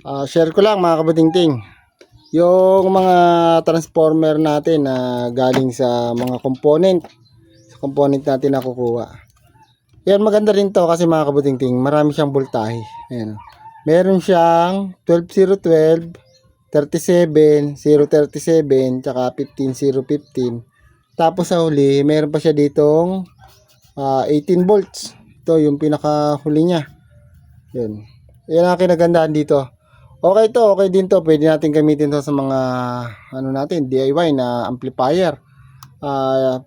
Share ko lang mga kabutingting. Yung mga transformer natin na galing sa mga component. Sa component natin na kukuha. Yan, maganda rin to kasi mga kabutingting, marami siyang voltahe. Ayan. Meron siyang 12012, 37, 037, tsaka 15015. Tapos sa huli, meron pa siya ditong 18 volts. Ito yung pinakahuli niya. Yun. Yan ang kinagandaan dito. Okay to, okay din to. Pwede natin gamitin to sa mga ano natin, DIY na amplifier.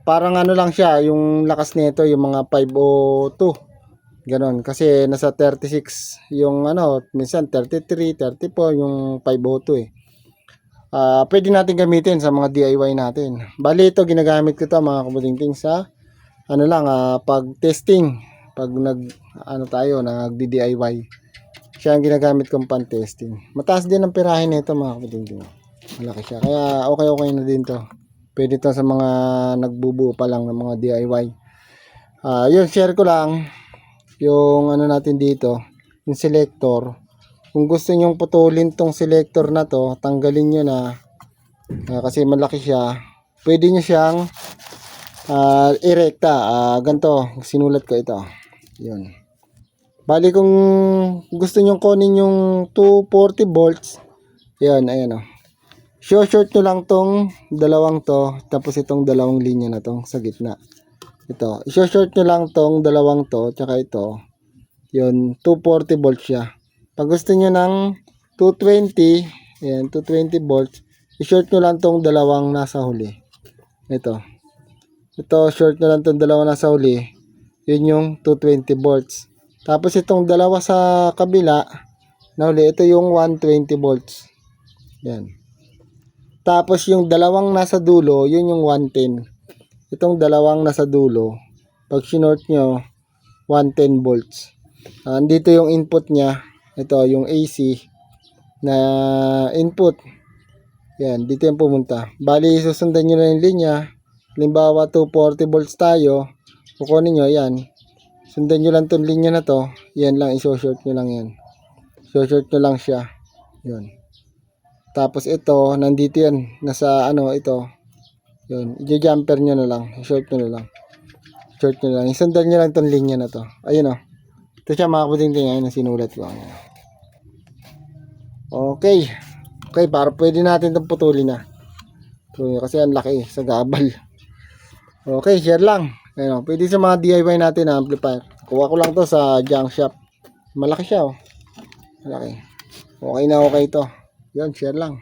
Parang ano lang siya, yung lakas nito, yung mga 502. Ganon. Kasi nasa 36 yung ano, minsan 33, 34 yung 502 eh. Pwede natin gamitin sa mga DIY natin. Bali ito ginagamit ko to mga kabutingting sa ano lang, pag testing, pag ano tayo, nag-DIY. Siya ang ginagamit kong pan testing. Mataas din ang pirahe nito mga kabutingting. Malaki siya. Kaya okay na din to. Pwede to sa mga nagbubuo pa lang ng mga DIY. Yun, share ko lang yung ano natin dito, yung selector. Kung gusto nyong putulin tong selector na to, tanggalin nyo na kasi malaki siya. Pwede nyo siyang irekta. Ganito, sinulat ko ito. Yun. Bali kung gusto nyong kunin yung 240 volts, yan, ayan o. Short nyo lang tong dalawang to, tapos itong dalawang linya na tong sa gitna. Ito, short nyo lang tong dalawang to, tsaka ito, yun, 240 volts siya. Pag gusto nyo ng 220, ayan, 220 volts, short nyo lang tong dalawang nasa huli. Ito, short nyo lang tong dalawang nasa huli, yun yung 220 volts. Tapos itong dalawa sa kabila, na huli, ito yung 120 volts. Yan. Tapos yung dalawang nasa dulo, yun yung 110. Itong dalawang nasa dulo, pag sinort nyo, 110 volts. Andito yung input niya. Ito yung AC na input. Yan, dito yung pumunta. Bali, susundan nyo na yung linya. Halimbawa, 240 volts tayo. Kukunin nyo, yan. Sundan nyo lang itong linya na to. Yan lang, iso-short nyo lang yan. So-short nyo lang siya. Yun. Tapos ito, nandito yan. Nasa ano, ito. Yun. I-jumper nyo na lang. I-short nyo na lang. Short nyo lang. Sundan nyo lang itong linya na to. Ayun o. Ito siya mga kabutingting. Ayun ang sinulat ko. Okay. Okay, para pwede natin itong putulin na. So, kasi ang laki sa gabal. Okay, share lang. Ayun, pwede sa mga DIY natin na amplifier. Kuha ko lang to sa junk shop. Malaki siya oh. Malaki. Okay na okay to. Yan, share lang.